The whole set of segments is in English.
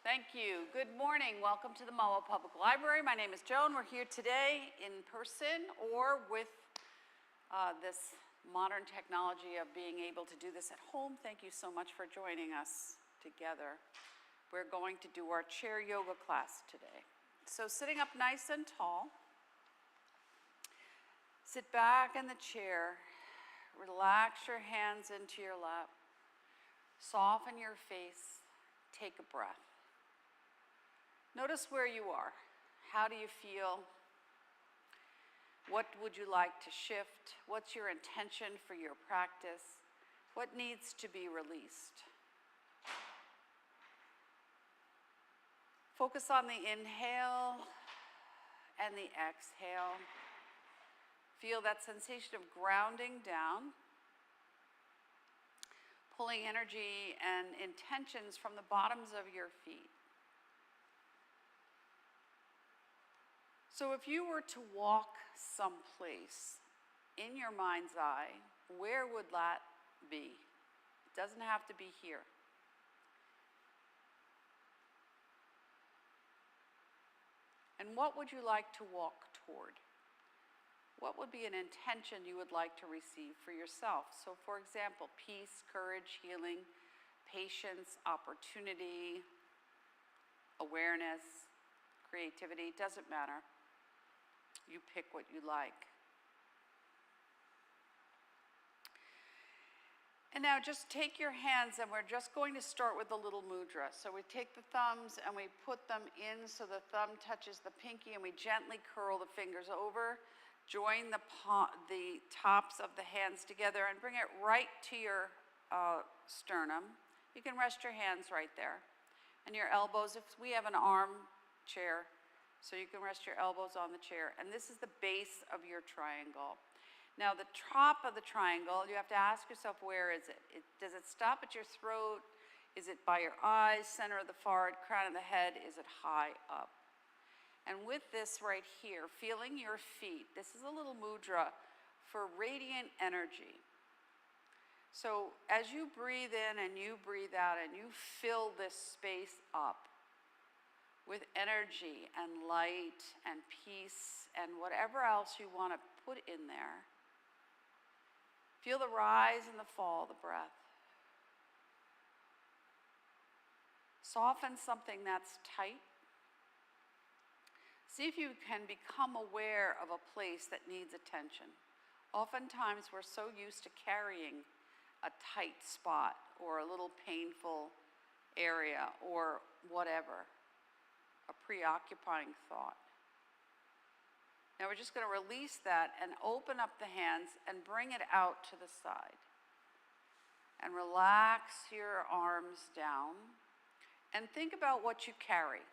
Thank you. Good morning. Welcome to the Mahwah Public Library. My name is Joan. We're here today in person or with this modern technology of being able to do this at home. Thank you so much for joining us together. We're going to do our chair yoga class today. So sitting up nice and tall, sit back in the chair, relax your hands into your lap, soften your face, take a breath. Notice where you are. How do you feel? What would you like to shift? What's your intention for your practice? What needs to be released? Focus on the inhale and the exhale. Feel that sensation of grounding down, pulling energy and intentions from the bottoms of your feet. So if you were to walk someplace in your mind's eye, where would that be? It doesn't have to be here. And what would you like to walk toward? What would be an intention you would like to receive for yourself? So for example, peace, courage, healing, patience, opportunity, awareness, creativity, doesn't matter. You pick what you like. And now just take your hands, and we're just going to start with a little mudra. So we take the thumbs and we put them in so the thumb touches the pinky, and we gently curl the fingers over. Join the tops of the hands together and bring it right to your sternum. You can rest your hands right there. And your elbows, if we have an arm chair, so you can rest your elbows on the chair. And this is the base of your triangle. Now the top of the triangle, you have to ask yourself, where is it? Does it stop at your throat? Is it by your eyes, center of the forehead, crown of the head? Is it high up? And with this right here, feeling your feet, this is a little mudra for radiant energy. So as you breathe in and you breathe out and you fill this space up with energy and light and peace and whatever else you want to put in there, feel the rise and the fall of the breath. Soften something that's tight. See if you can become aware of a place that needs attention. Oftentimes we're so used to carrying a tight spot or a little painful area or whatever, a preoccupying thought. Now we're just going to release that and open up the hands and bring it out to the side. And relax your arms down and think about what you carry.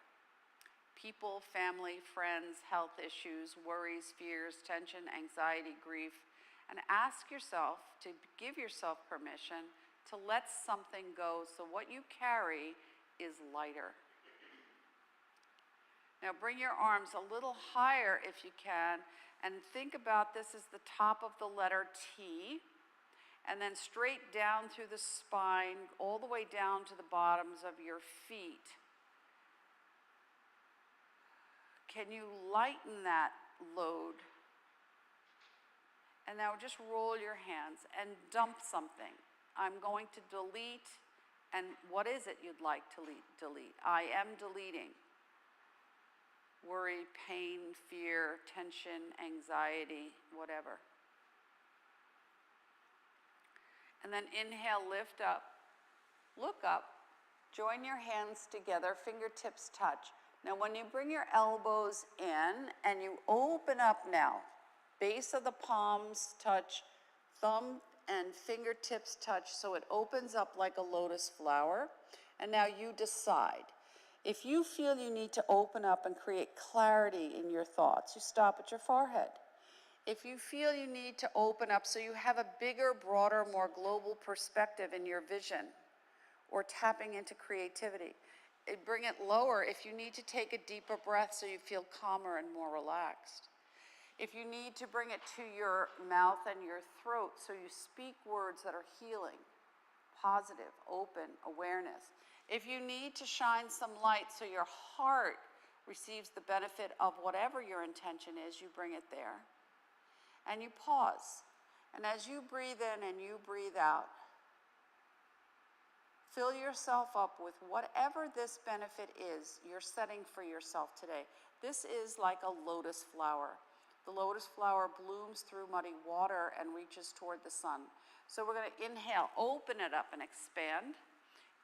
People, family, friends, health issues, worries, fears, tension, anxiety, grief, and ask yourself to give yourself permission to let something go so what you carry is lighter. Now bring your arms a little higher if you can, and think about this as the top of the letter T, and then straight down through the spine, all the way down to the bottoms of your feet. Can you lighten that load? And now just roll your hands and dump something. I'm going to delete, and what is it you'd like to delete? I am deleting. Worry, pain, fear, tension, anxiety, whatever. And then inhale, lift up, look up, join your hands together, fingertips touch. Now when you bring your elbows in and you open up now, base of the palms touch, thumb and fingertips touch, so it opens up like a lotus flower. And now you decide. If you feel you need to open up and create clarity in your thoughts, you stop at your forehead. If you feel you need to open up so you have a bigger, broader, more global perspective in your vision or tapping into creativity, bring it lower if you need to take a deeper breath so you feel calmer and more relaxed. If you need to bring it to your mouth and your throat so you speak words that are healing, positive, open, awareness. If you need to shine some light so your heart receives the benefit of whatever your intention is, you bring it there. And you pause. And as you breathe in and you breathe out, fill yourself up with whatever this benefit is you're setting for yourself today. This is like a lotus flower. The lotus flower blooms through muddy water and reaches toward the sun. So we're going to inhale, open it up and expand.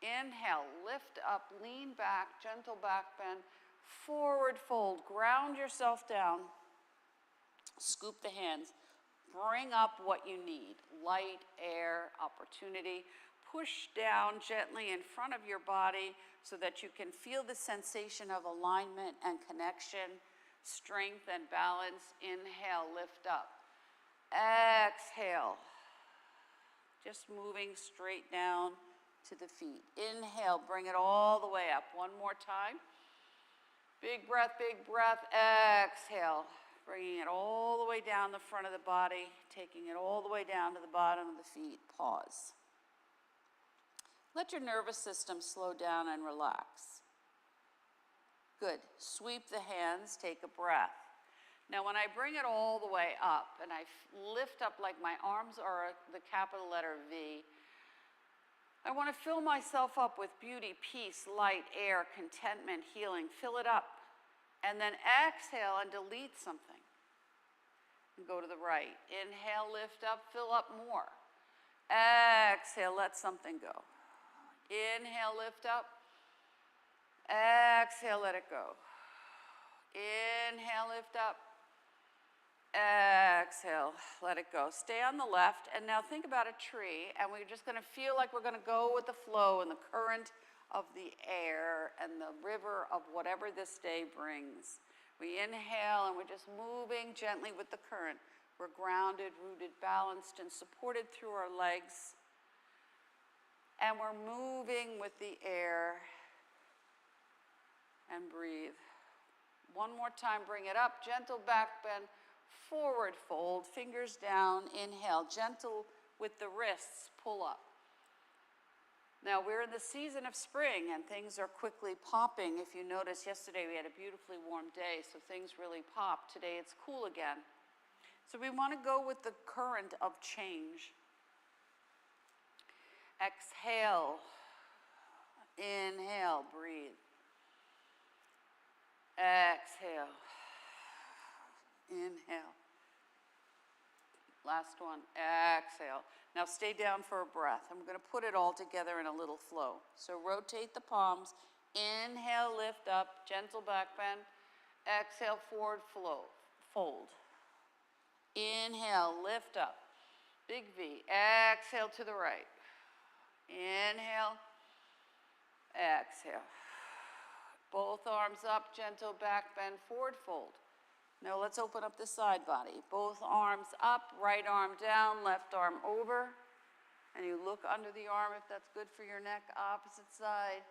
Inhale, lift up, lean back, gentle back bend, forward fold, ground yourself down, scoop the hands, bring up what you need, light, air, opportunity. Push down gently in front of your body so that you can feel the sensation of alignment and connection, strength and balance. Inhale, lift up. Exhale, just moving straight down to the feet. Inhale, bring it all the way up. One more time. Big breath, big breath. Exhale, bringing it all the way down the front of the body, taking it all the way down to the bottom of the feet. Pause. Let your nervous system slow down and relax. Good. Sweep the hands, take a breath. Now when I bring it all the way up and I lift up like my arms are the capital letter V, I want to fill myself up with beauty, peace, light, air, contentment, healing. Fill it up. And then exhale and delete something. And go to the right. Inhale, lift up, fill up more. Exhale, let something go. Inhale, lift up. Exhale, let it go. Inhale, lift up. Exhale, let it go. Stay on the left, and now think about a tree, and we're just gonna feel like we're gonna go with the flow and the current of the air and the river of whatever this day brings. We inhale, and we're just moving gently with the current. We're grounded, rooted, balanced, and supported through our legs. And we're moving with the air. And breathe. One more time, bring it up, gentle back bend. Forward fold, fingers down, inhale, gentle with the wrists, pull up. Now we're in the season of spring and things are quickly popping. If you notice, yesterday we had a beautifully warm day, so things really popped. Today it's cool again. So we want to go with the current of change. Exhale, inhale, breathe. Exhale. Inhale. Last one. Exhale. Now stay down for a breath. I'm going to put it all together in a little flow. So rotate the palms. Inhale, lift up, gentle back bend. Exhale, forward fold. Inhale, lift up. Big V. Exhale to the right. Inhale. Exhale. Both arms up, gentle back bend, forward fold. Now let's open up the side body. Both arms up, right arm down, left arm over. And you look under the arm if that's good for your neck, opposite side.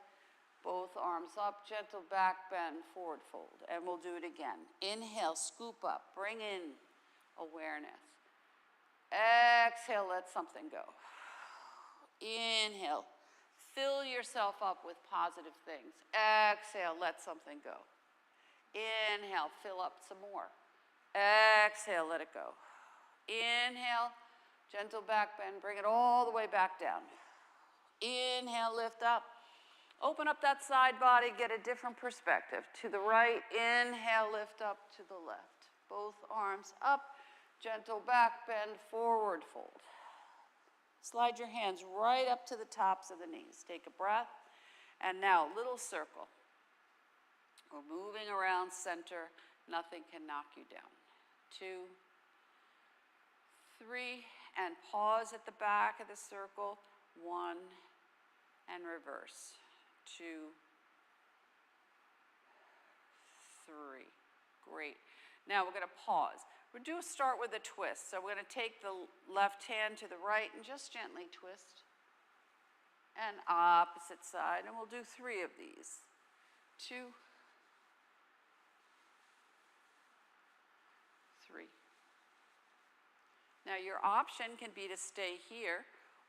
Both arms up, gentle back bend, forward fold. And we'll do it again. Inhale, scoop up, bring in awareness. Exhale, let something go. Inhale, fill yourself up with positive things. Exhale, let something go. Inhale, fill up some more. Exhale, let it go. Inhale, gentle back bend, bring it all the way back down. Inhale, lift up. Open up that side body, get a different perspective. To the right, inhale, lift up to the left. Both arms up, gentle back bend, forward fold. Slide your hands right up to the tops of the knees. Take a breath. And now, little circle. We're moving around center. Nothing can knock you down. 2, 3, and pause at the back of the circle. 1, and reverse. 2, 3. Great. Now we're going to pause. We're going to start with a twist. So we're going to take the left hand to the right and just gently twist. And opposite side. And we'll do 3 of these. 2, 3. Now your option can be to stay here,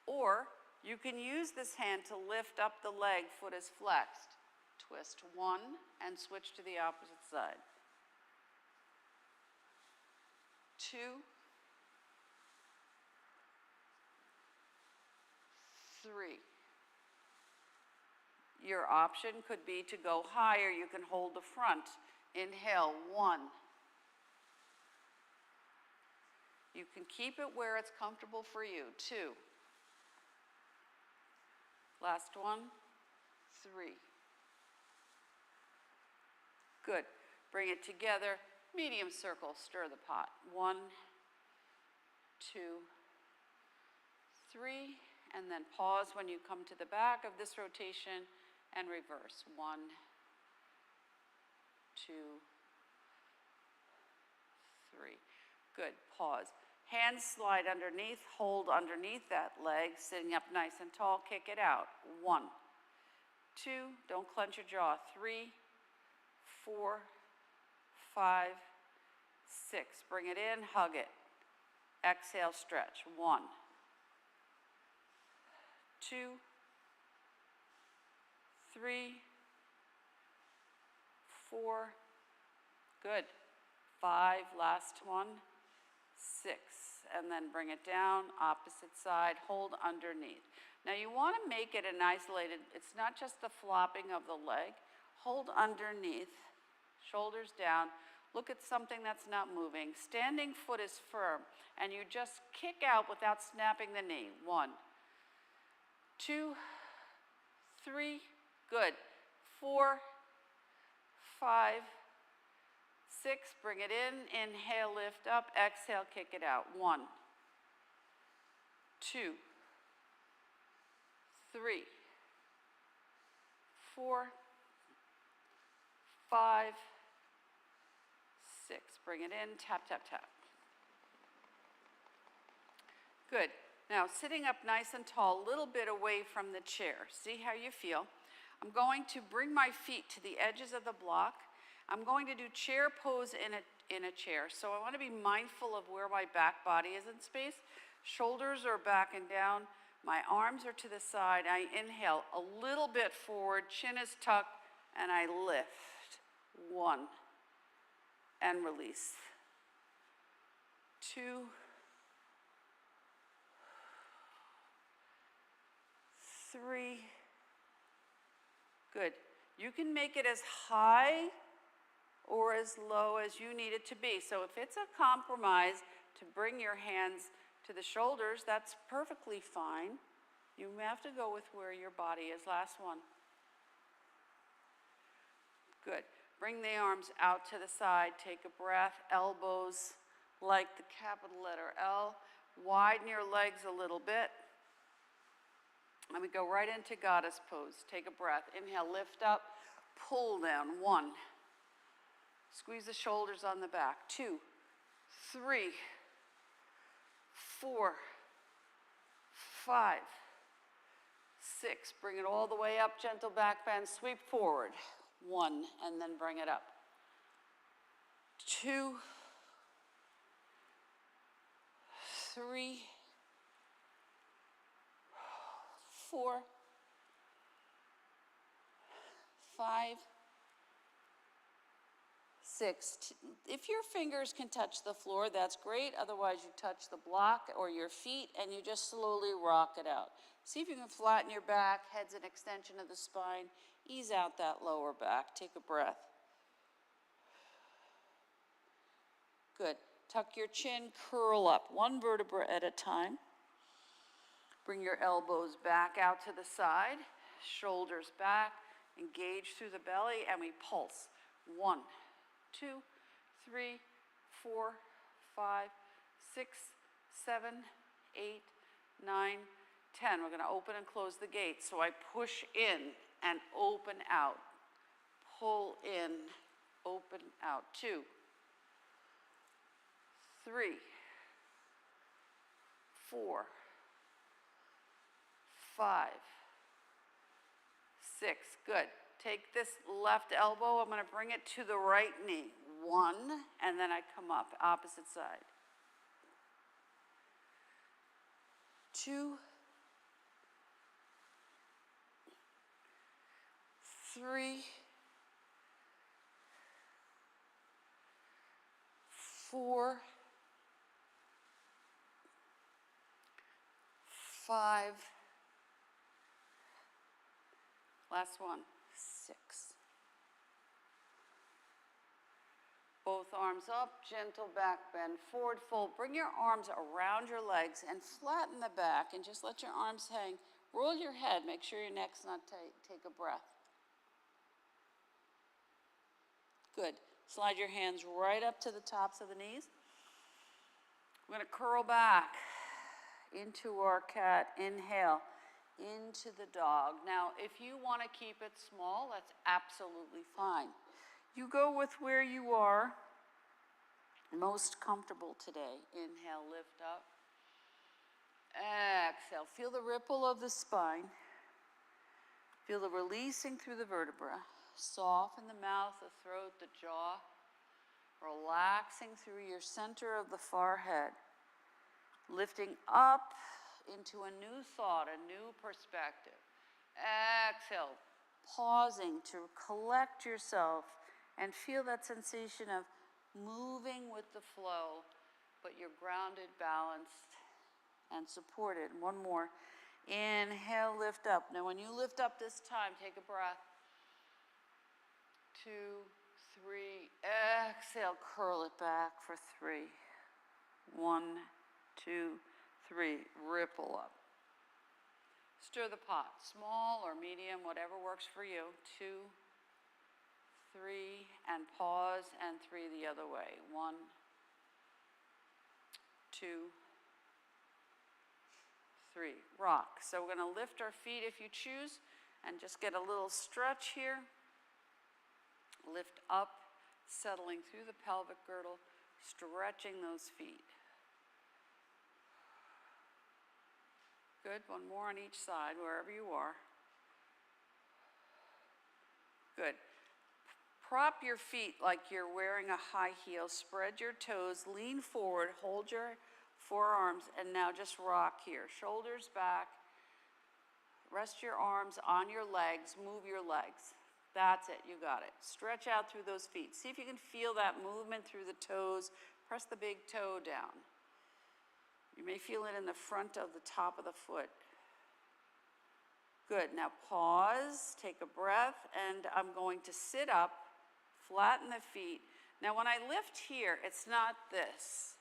or You can use this hand to lift up the leg, foot is flexed. Twist one and switch to the opposite side. 2, 3. Your option could be to go higher. You can hold the front. Inhale, 1. You can keep it where it's comfortable for you. 2. Last one, 3. Good. Bring it together. Medium circle, stir the pot. 1, 2, 3, and then pause when you come to the back of this rotation and reverse. 1, 2, 3. Good. Pause. Hands slide underneath, hold underneath that leg, sitting up nice and tall, kick it out. 1, 2, don't clench your jaw. 3, 4, 5, 6. Bring it in, hug it. Exhale, stretch. 1, 2, 3, 4. Good. 5, last one. 6, and then bring it down, opposite side, hold underneath. Now you want to make it an isolated, it's not just the flopping of the leg. Hold underneath, shoulders down, look at something that's not moving. Standing foot is firm, and you just kick out without snapping the knee. 1, 2, 3, good. 4, 5, 6, bring it in, inhale, lift up, exhale, kick it out. 1, 2, 3, 4, 5, 6. Bring it in, tap, tap, tap. Good. Now, sitting up nice and tall, a little bit away from the chair. See how you feel. I'm going to bring my feet to the edges of the block. I'm going to do chair pose in a chair. So I want to be mindful of where my back body is in space. Shoulders are back and down. My arms are to the side. I inhale a little bit forward, chin is tucked, and I lift. 1, and release. 2, 3. Good. You can make it as high or as low as you need it to be. So if it's a compromise to bring your hands to the shoulders, that's perfectly fine. You have to go with where your body is. Last one. Good. Bring the arms out to the side. Take a breath. Elbows like the capital letter L. Widen your legs a little bit. And we go right into goddess pose. Take a breath. Inhale, lift up, pull down. 1. Squeeze the shoulders on the back. 2, 3, 4, 5, 6. Bring it all the way up, gentle back bend, sweep forward. 1, and then bring it up. 2, 3, 4, 5, 6. If your fingers can touch the floor, that's great. Otherwise, you touch the block or your feet, and you just slowly rock it out. See if you can flatten your back, head's an extension of the spine. Ease out that lower back. Take a breath. Good. Tuck your chin, curl up, 1 vertebra at a time. Bring your elbows back out to the side, shoulders back, engage through the belly, and we pulse. 1, 2, 3, 4, 5, 6, 7, 8, 9, 10. We're going to open and close the gate. So I push in and open out. Pull in, open out. 2, 3, 4, 5, 6. Good. Take this left elbow. I'm going to bring it to the right knee. 1, and then I come up, opposite side. 2, 3, 4, 5, last one, 6. Both arms up, gentle back bend, forward fold. Bring your arms around your legs and flatten the back and just let your arms hang. Roll your head, make sure your neck's not tight. Take a breath. Good. Slide your hands right up to the tops of the knees. We're going to curl back into our cat. Inhale, into the dog. Now, if you want to keep it small, that's absolutely fine. You go with where you are most comfortable today. Inhale, lift up. Exhale, feel the ripple of the spine. Feel the releasing through the vertebra. Soften the mouth, the throat, the jaw. Relaxing through your center of the forehead. Lifting up into a new thought, a new perspective. Exhale, pausing to collect yourself and feel that sensation of moving with the flow, but you're grounded, balanced, and supported. One more. Inhale, lift up. Now when you lift up this time, take a breath. 2, 3. Exhale, curl it back for 3. 1, 2, 3. Ripple up. Stir the pot, small or medium, whatever works for you. 2, 3, and pause, and 3 the other way. 1, 2, 3. Rock. So we're going to lift our feet if you choose and just get a little stretch here. Lift up, settling through the pelvic girdle, stretching those feet. Good. One more on each side, wherever you are. Good. Prop your feet like you're wearing a high heel. Spread your toes, lean forward, hold your forearms, and now just rock here. Shoulders back. Rest your arms on your legs. Move your legs. That's it. You got it. Stretch out through those feet. See if you can feel that movement through the toes. Press the big toe down. You may feel it in the front of the top of the foot. Good. Now pause, take a breath, and I'm going to sit up, flatten the feet. Now when I lift here, it's not this.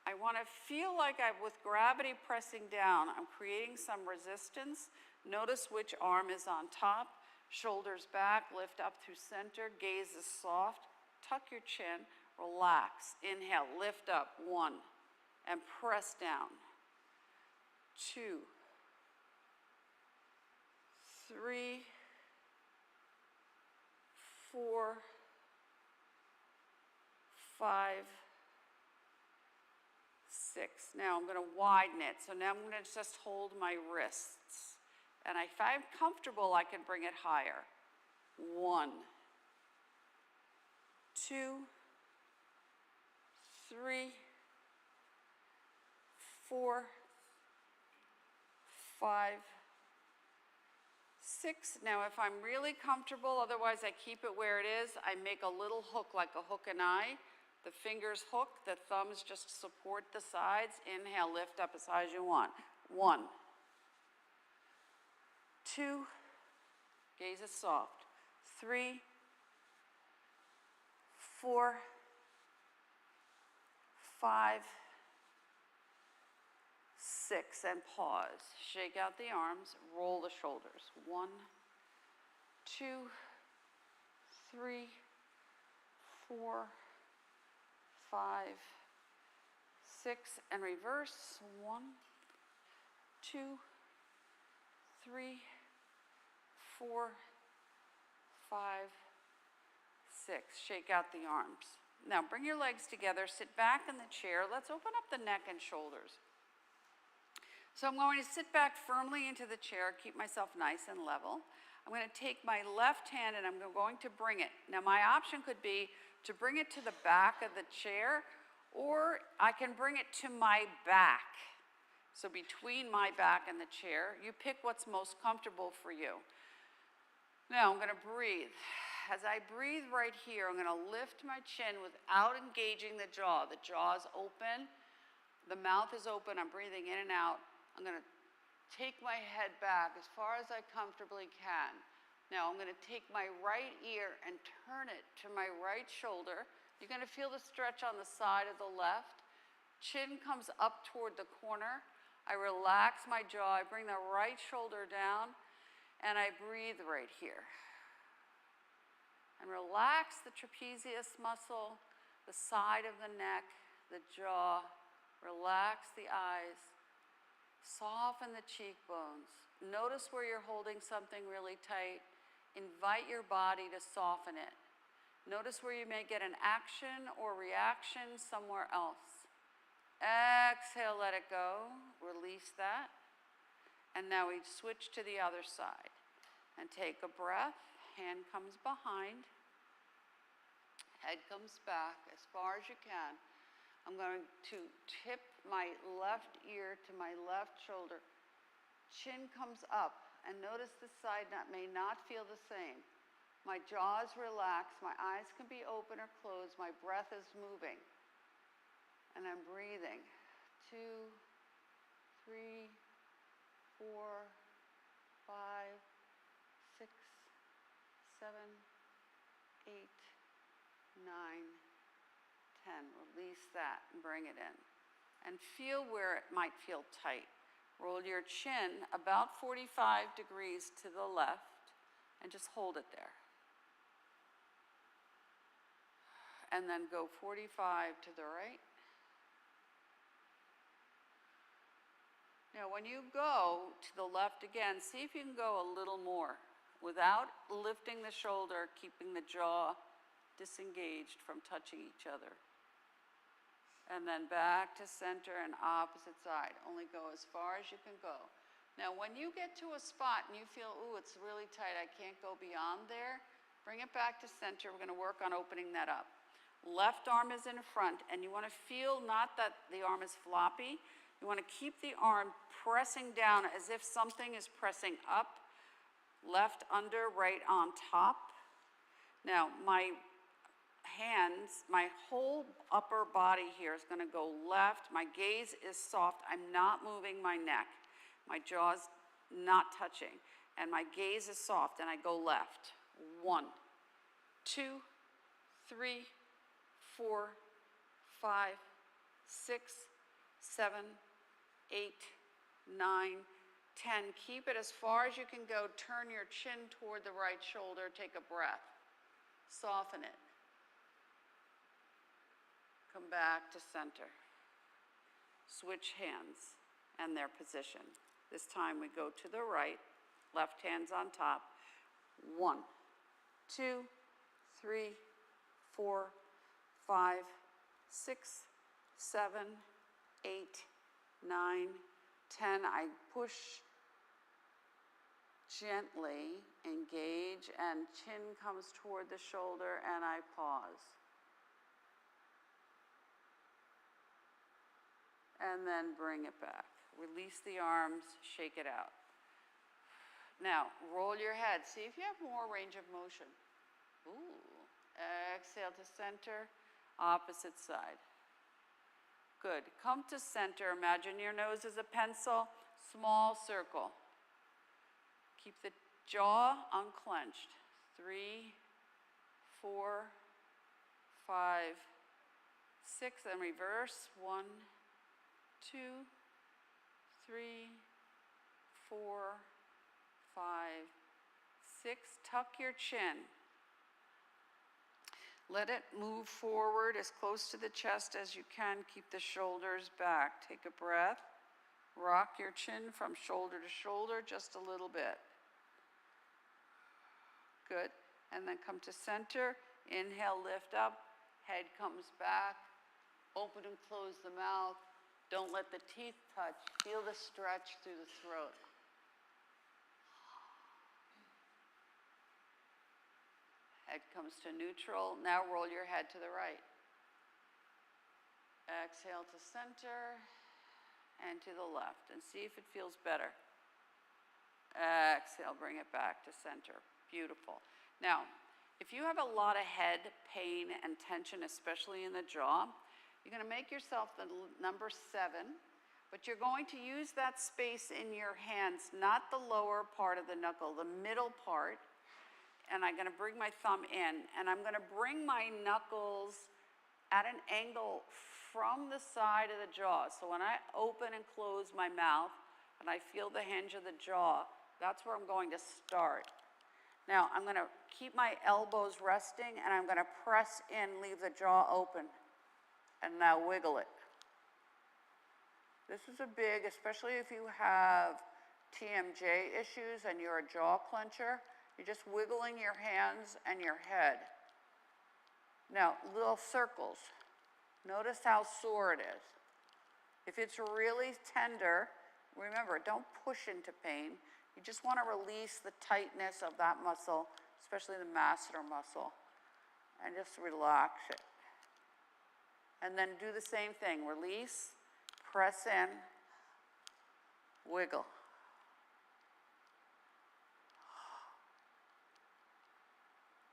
I want to feel like with gravity pressing down, I'm creating some resistance. Notice which arm is on top. Shoulders back, lift up through center, gaze is soft. Tuck your chin, relax. Inhale, lift up, 1, and press down. 2, 3, 4, 5, 6. Now I'm going to widen it. So now I'm going to just hold my wrists. And if I'm comfortable, I can bring it higher. 1, 2, 3, 4, 5, 6. Now if I'm really comfortable, otherwise I keep it where it is, I make a little hook like a hook and eye. The fingers hook, the thumbs just support the sides. Inhale, lift up as high as you want. 1, 2, gaze is soft. 3, 4, 5, 6, and pause. Shake out the arms, roll the shoulders. 1, 2, 3, 4, 5, 6, and reverse. 1, 2, 3, 4, 5, 6. Shake out the arms. Now bring your legs together, sit back in the chair. Let's open up the neck and shoulders. So I'm going to sit back firmly into the chair, keep myself nice and level. I'm going to take my left hand and I'm going to bring it. Now my option could be to bring it to the back of the chair, or I can bring it to my back. So between my back and the chair, you pick what's most comfortable for you. Now I'm going to breathe. As I breathe right here, I'm going to lift my chin without engaging the jaw. The jaw is open. The mouth is open. I'm breathing in and out. I'm going to take my head back as far as I comfortably can. Now I'm going to take my right ear and turn it to my right shoulder. You're going to feel the stretch on the side of the left. Chin comes up toward the corner. I relax my jaw. I bring the right shoulder down, and I breathe right here. And relax the trapezius muscle, the side of the neck, the jaw. Relax the eyes. Soften the cheekbones. Notice where you're holding something really tight. Invite your body to soften it. Notice where you may get an action or reaction somewhere else. Exhale, let it go. Release that. And now we switch to the other side. And take a breath. Hand comes behind. Head comes back as far as you can. I'm going to tip my left ear to my left shoulder. Chin comes up, and notice this side may not feel the same. My jaw is relaxed, my eyes can be open or closed, my breath is moving. And I'm breathing. 2, 3, 4, 5, 6, 7, 8, 9, 10. Release that and bring it in. And feel where it might feel tight. Roll your chin about 45 degrees to the left and just hold it there. And then go 45 to the right. Now when you go to the left again, see if you can go a little more without lifting the shoulder, keeping the jaw disengaged from touching each other. And then back to center and opposite side. Only go as far as you can go. Now when you get to a spot and you feel, ooh, it's really tight, I can't go beyond there, bring it back to center. We're going to work on opening that up. Left arm is in front, and you want to feel not that the arm is floppy. You want to keep the arm pressing down as if something is pressing up. Left under, right on top. Now my hands, my whole upper body here is going to go left. My gaze is soft. I'm not moving my neck. My jaw's not touching. And my gaze is soft, and I go left. 1, 2, 3, 4, 5, 6, 7, 8, 9, 10. Keep it as far as you can go. Turn your chin toward the right shoulder. Take a breath. Soften it. Come back to center. Switch hands and their position. This time we go to the right. Left hand's on top. 1, 2, 3, 4, 5, 6, 7, 8, 9, 10. I push gently, engage, and chin comes toward the shoulder, and I pause. And then bring it back. Release the arms, shake it out. Now, roll your head. See if you have more range of motion. Ooh. Exhale to center, opposite side. Good. Come to center. Imagine your nose is a pencil, small circle. Keep the jaw unclenched. 3, 4, 5, 6, and reverse. 1, 2, 3, 4, 5, 6. Tuck your chin. Let it move forward as close to the chest as you can. Keep the shoulders back. Take a breath. Rock your chin from shoulder to shoulder just a little bit. Good. And then come to center. Inhale, lift up. Head comes back. Open and close the mouth. Don't let the teeth touch. Feel the stretch through the throat. Head comes to neutral. Now roll your head to the right. Exhale to center and to the left, and see if it feels better. Exhale, bring it back to center. Beautiful. Now, if you have a lot of head pain and tension, especially in the jaw, you're going to make yourself the number 7, but you're going to use that space in your hands, not the lower part of the knuckle, the middle part. And I'm going to bring my thumb in, and I'm going to bring my knuckles at an angle from the side of the jaw. So when I open and close my mouth and I feel the hinge of the jaw, that's where I'm going to start. Now I'm going to keep my elbows resting, and I'm going to press in, leave the jaw open, and now wiggle it. This is a big, especially if you have TMJ issues and you're a jaw clencher, you're just wiggling your hands and your head. Now, little circles. Notice how sore it is. If it's really tender, remember, don't push into pain. You just want to release the tightness of that muscle, especially the masseter muscle, and just relax it. And then do the same thing. Release, press in, wiggle.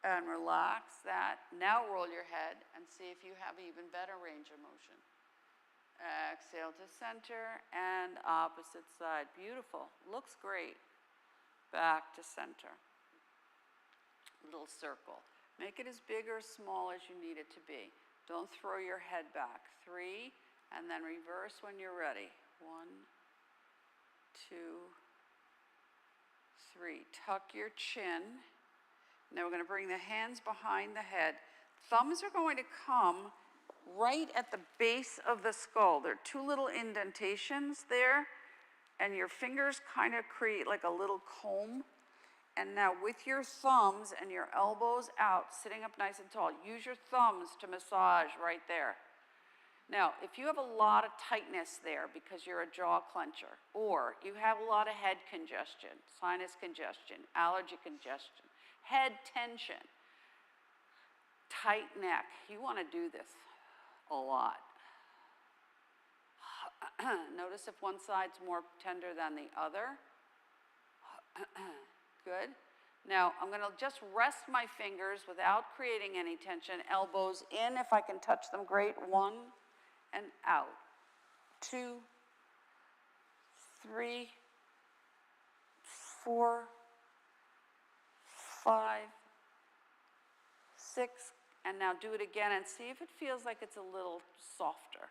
And relax that. Now roll your head and see if you have even better range of motion. Exhale to center and opposite side. Beautiful. Looks great. Back to center. Little circle. Make it as big or small as you need it to be. Don't throw your head back. 3, and then reverse when you're ready. 1, 2, 3. Tuck your chin. Now we're going to bring the hands behind the head. Thumbs are going to come right at the base of the skull. There are 2 little indentations there, and your fingers kind of create like a little comb. And now with your thumbs and your elbows out, sitting up nice and tall, use your thumbs to massage right there. Now, if you have a lot of tightness there because you're a jaw clencher, or you have a lot of head congestion, sinus congestion, allergy congestion, head tension, tight neck, you want to do this a lot. Notice if one side's more tender than the other. Good. Now, I'm going to just rest my fingers without creating any tension. Elbows in, if I can touch them, great. 1, and out. 2, 3, 4, 5, 6, and now do it again and see if it feels like it's a little softer.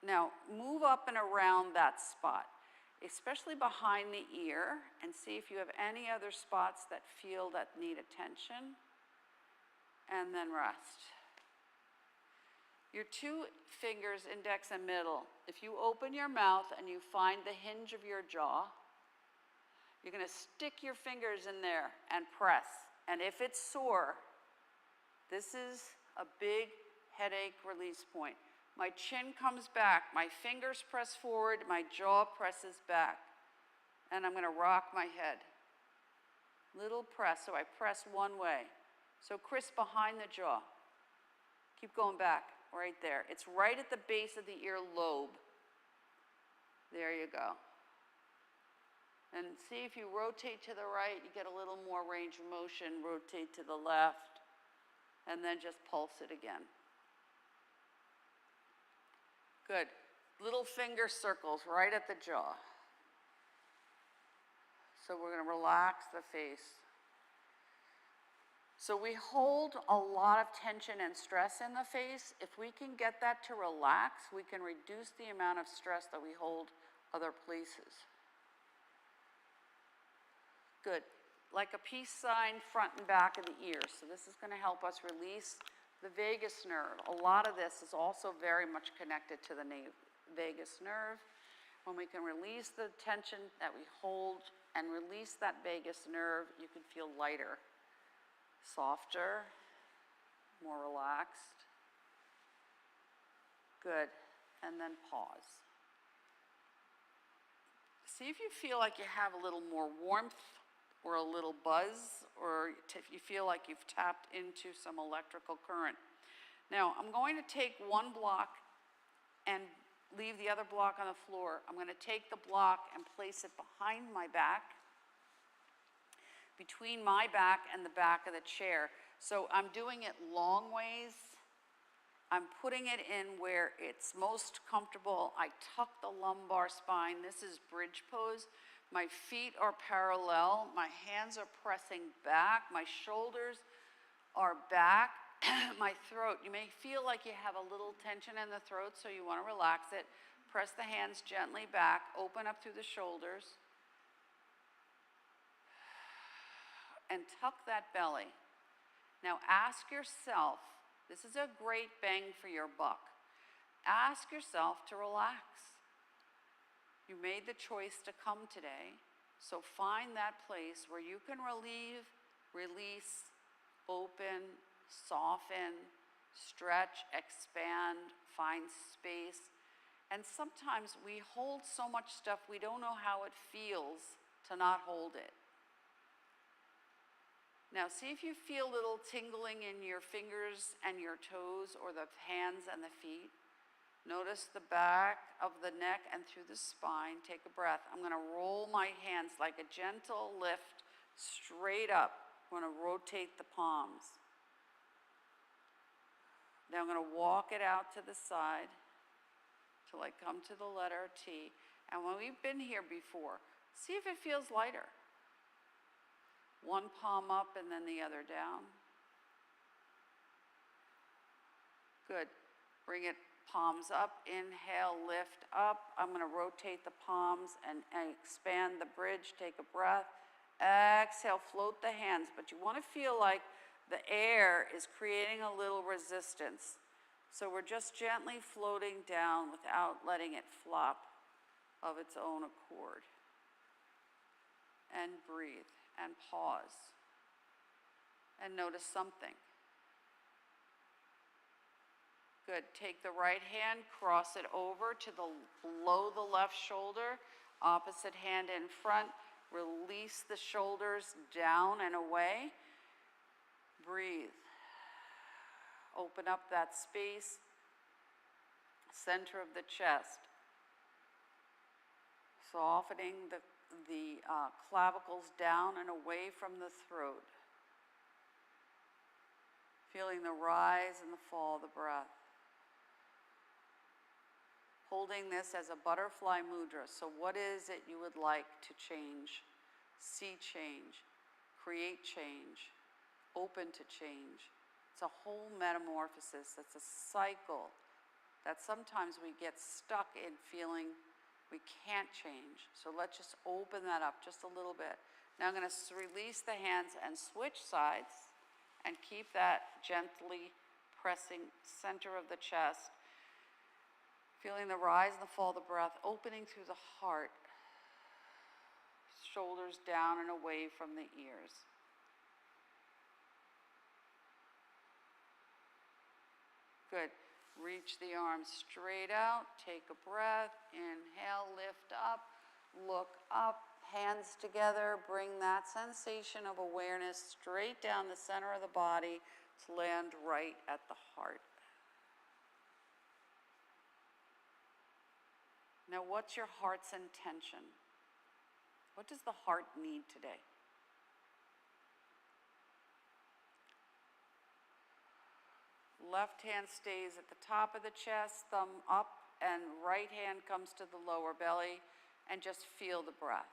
Now, move up and around that spot, especially behind the ear, and see if you have any other spots that feel that need attention, and then rest. Your 2 fingers, index and middle, if you open your mouth and you find the hinge of your jaw, you're going to stick your fingers in there and press. And if it's sore, this is a big headache release point. My chin comes back, my fingers press forward, my jaw presses back, and I'm going to rock my head. Little press, so I press one way. So Chris, behind the jaw. Keep going back, right there. It's right at the base of the ear lobe. There you go. And see if you rotate to the right, you get a little more range of motion. Rotate to the left, and then just pulse it again. Good. Little finger circles right at the jaw. So we're going to relax the face. So we hold a lot of tension and stress in the face. If we can get that to relax, we can reduce the amount of stress that we hold other places. Good. Like a peace sign front and back of the ear. So this is going to help us release the vagus nerve. A lot of this is also very much connected to the vagus nerve. When we can release the tension that we hold and release that vagus nerve, you can feel lighter, softer, more relaxed. Good. And then pause. See if you feel like you have a little more warmth or a little buzz, or if you feel like you've tapped into some electrical current. Now, I'm going to take one block and leave the other block on the floor. I'm going to take the block and place it behind my back, between my back and the back of the chair. So I'm doing it long ways. I'm putting it in where it's most comfortable. I tuck the lumbar spine. This is bridge pose. My feet are parallel. My hands are pressing back. My shoulders are back. My throat, you may feel like you have a little tension in the throat, so you want to relax it. Press the hands gently back. Open up through the shoulders. And tuck that belly. Now ask yourself, this is a great bang for your buck. Ask yourself to relax. You made the choice to come today, so find that place where you can relieve, release, open, soften, stretch, expand, find space. And sometimes we hold so much stuff we don't know how it feels to not hold it. Now see if you feel a little tingling in your fingers and your toes, or the hands and the feet. Notice the back of the neck and through the spine. Take a breath. I'm going to roll my hands like a gentle lift straight up. I'm going to rotate the palms. Now I'm going to walk it out to the side till I come to the letter T. And when we've been here before, see if it feels lighter. One palm up and then the other down. Good. Bring it palms up. Inhale, lift up. I'm going to rotate the palms and expand the bridge. Take a breath. Exhale, float the hands. But you want to feel like the air is creating a little resistance. So we're just gently floating down without letting it flop of its own accord. And breathe. And pause, and notice something. Good. Take the right hand, cross it over to below the left shoulder, opposite hand in front. Release the shoulders down and away. Breathe. Open up that space, center of the chest. Softening the clavicles down and away from the throat. Feeling the rise and the fall of the breath. Holding this as a butterfly mudra. So what is it you would like to change? See change, create change, open to change. It's a whole metamorphosis. It's a cycle that sometimes we get stuck in feeling we can't change. So let's just open that up just a little bit. Now I'm going to release the hands and switch sides and keep that gently pressing center of the chest. Feeling the rise and the fall of the breath, opening through the heart. Shoulders down and away from the ears. Good. Reach the arms straight out, take a breath, inhale, lift up, look up, hands together, bring that sensation of awareness straight down the center of the body to land right at the heart. Now what's your heart's intention? What does the heart need today? Left hand stays at the top of the chest, thumb up, and right hand comes to the lower belly, and just feel the breath.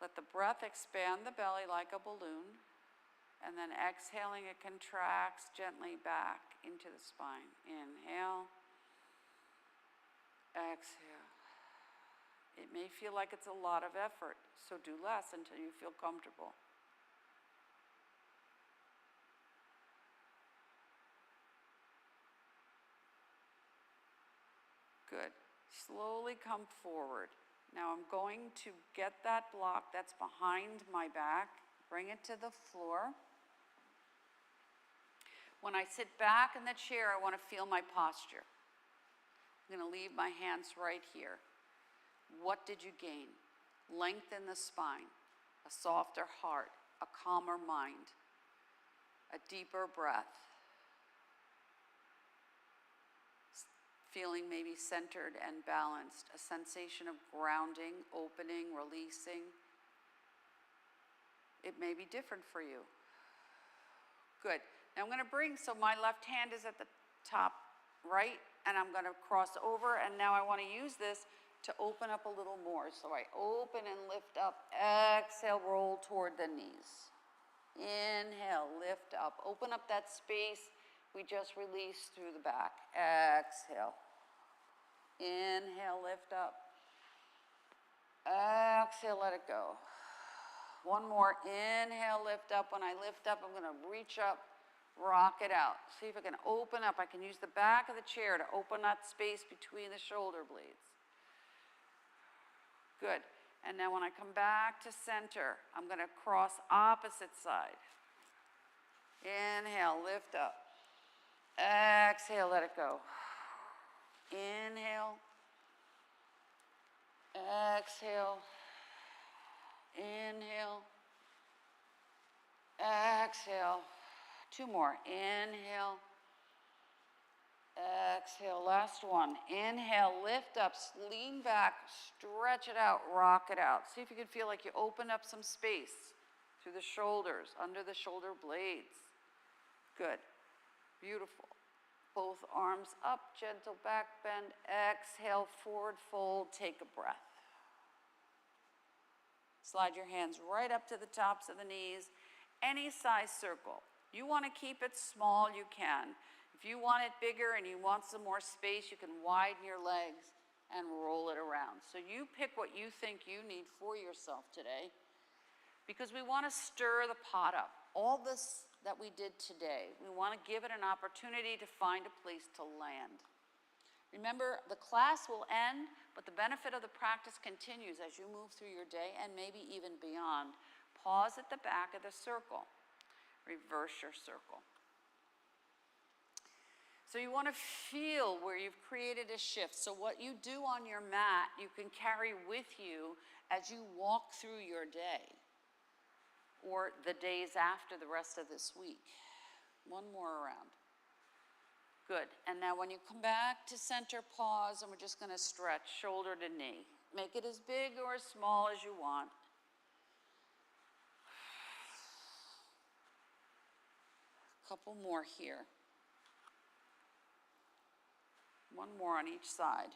Let the breath expand the belly like a balloon, and then exhaling, it contracts gently back into the spine. Inhale, exhale. It may feel like it's a lot of effort, so do less until you feel comfortable. Good. Slowly come forward. Now I'm going to get that block that's behind my back, bring it to the floor. When I sit back in the chair, I want to feel my posture. I'm going to leave my hands right here. What did you gain? Length in the spine, a softer heart, a calmer mind, a deeper breath. feeling maybe centered and balanced, a sensation of grounding, opening, releasing. It may be different for you. Good. Now I'm going to bring, so my left hand is at the top right, and I'm going to cross over, and now I want to use this to open up a little more. So I open and lift up, exhale, roll toward the knees. Inhale, lift up, open up that space we just released through the back. Exhale. Inhale, lift up. Exhale, let it go. One more, inhale, lift up. When I lift up, I'm gonna reach up, rock it out. See if I can open up. I can use the back of the chair to open that space between the shoulder blades. Good. And now when I come back to center, I'm gonna cross opposite side. Inhale, lift up. Exhale, let it go. Inhale. Exhale. Inhale. Exhale. Two more. Inhale. Exhale. Last one. Inhale, lift up, lean back, stretch it out, rock it out. See if you can feel like you open up some space through the shoulders, under the shoulder blades. Good. Beautiful. Both arms up, gentle back bend. Exhale, forward fold, take a breath. Slide your hands right up to the tops of the knees. Any size circle. You want to keep it small, you can. If you want it bigger and you want some more space, you can widen your legs and roll it around. So you pick what you think you need for yourself today, because we want to stir the pot up. All this that we did today, we want to give it an opportunity to find a place to land. Remember, the class will end, but the benefit of the practice continues as you move through your day and maybe even beyond. Pause at the back of the circle. Reverse your circle. So you want to feel where you've created a shift. So what you do on your mat, you can carry with you as you walk through your day or the days after the rest of this week. One more round. Good. And now when you come back to center, pause, and we're just going to stretch shoulder to knee. Make it as big or as small as you want. A couple more here. One more on each side.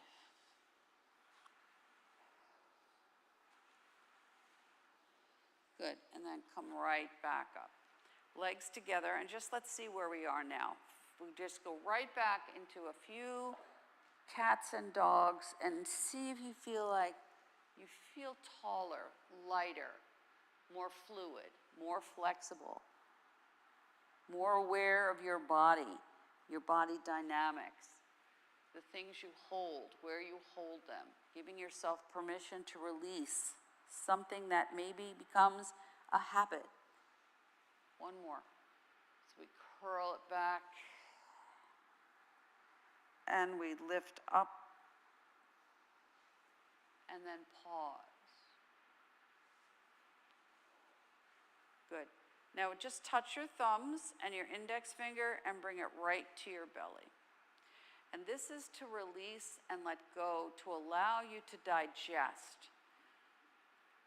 Good. And then come right back up. Legs together, and just let's see where we are now. We just go right back into a few cats and dogs and see if you feel like you feel taller, lighter, more fluid, more flexible, more aware of your body dynamics, the things you hold, where you hold them, giving yourself permission to release something that maybe becomes a habit. One more. So we curl it back and we lift up and then pause. Good. Now just touch your thumbs and your index finger and bring it right to your belly. And this is to release and let go, to allow you to digest.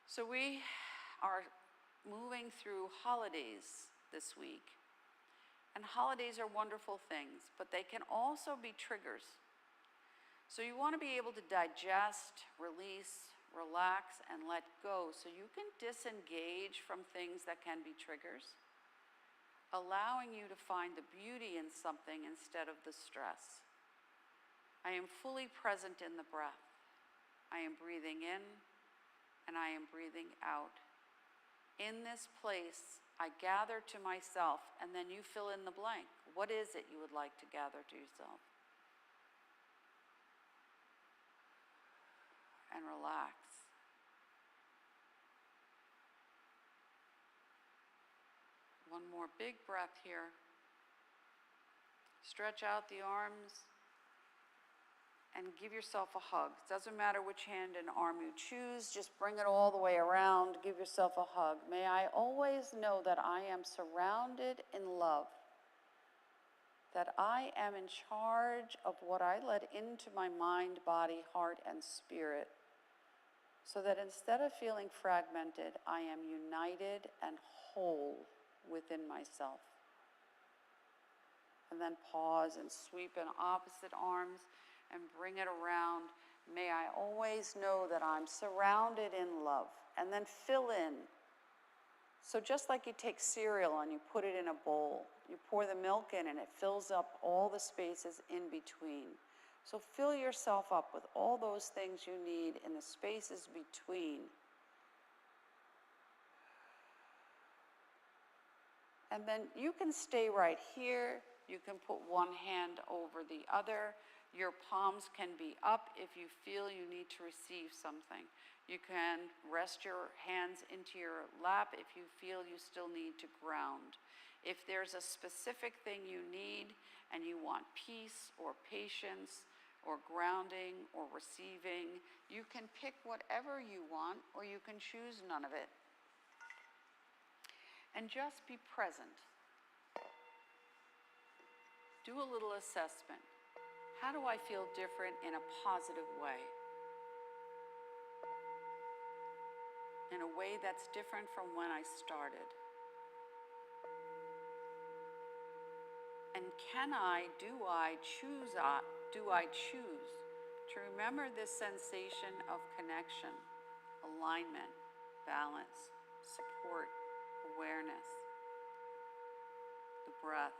So we are moving through holidays this week. And holidays are wonderful things, but they can also be triggers. So you want to be able to digest, release, relax, and let go so you can disengage from things that can be triggers, allowing you to find the beauty in something instead of the stress. I am fully present in the breath. I am breathing in and I am breathing out. In this place, I gather to myself, and then you fill in the blank. What is it you would like to gather to yourself? And relax. One more big breath here. Stretch out the arms and give yourself a hug. It doesn't matter which hand and arm you choose, just bring it all the way around, give yourself a hug. May I always know that I am surrounded in love. that I am in charge of what I let into my mind, body, heart, and spirit, so that instead of feeling fragmented, I am united and whole within myself. And then pause and sweep in opposite arms and bring it around. May I always know that I'm surrounded in love. And then fill in. So just like you take cereal and you put it in a bowl, you pour the milk in and it fills up all the spaces in between. So fill yourself up with all those things you need in the spaces between. And then you can stay right here. You can put one hand over the other. Your palms can be up if you feel you need to receive something. You can rest your hands into your lap if you feel you still need to ground. If there's a specific thing you need and you want peace or patience or grounding or receiving, you can pick whatever you want, or you can choose none of it. And just be present. Do a little assessment. How do I feel different in a positive way? In a way that's different from when I started? And do I choose to remember this sensation of connection, alignment, balance, support, awareness, the breath.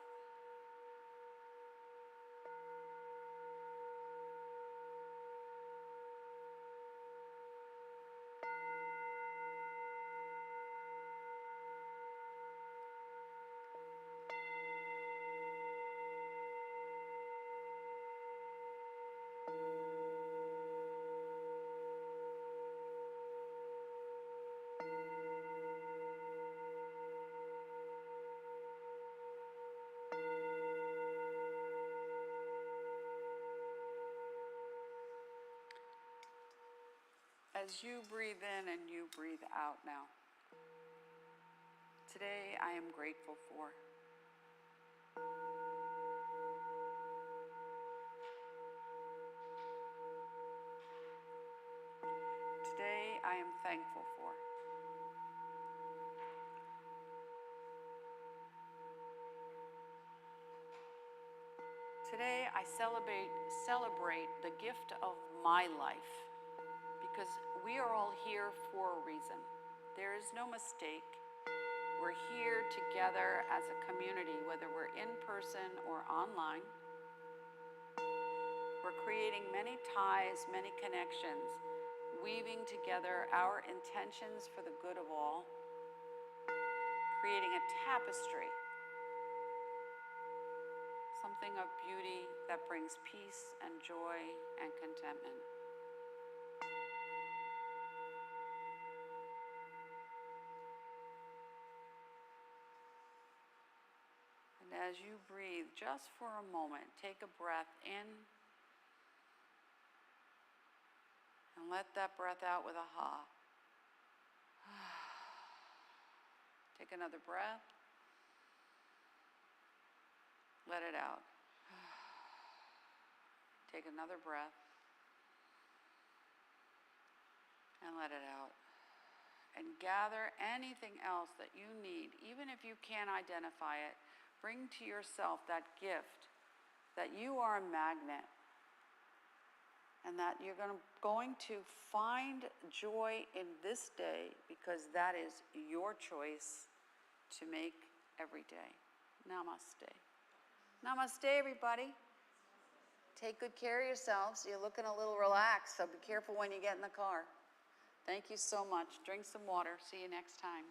As you breathe in and you breathe out now, today I am grateful for. Today I am thankful for. Today I celebrate the gift of my life, because we are all here for a reason. There is no mistake. We're here together as a community, whether we're in person or online. We're creating many ties, many connections, weaving together our intentions for the good of all, creating a tapestry, something of beauty that brings peace and joy and contentment. And as you breathe, just for a moment, take a breath in and let that breath out with a ha. Take another breath. Let it out. Take another breath and let it out. And gather anything else that you need, even if you can't identify it. Bring to yourself that gift that you are a magnet, and that you're going to find joy in this day, because that is your choice to make every day. Namaste. Namaste, everybody. Take good care of yourselves. You're looking a little relaxed, so be careful when you get in the car. Thank you so much. Drink some water. See you next time.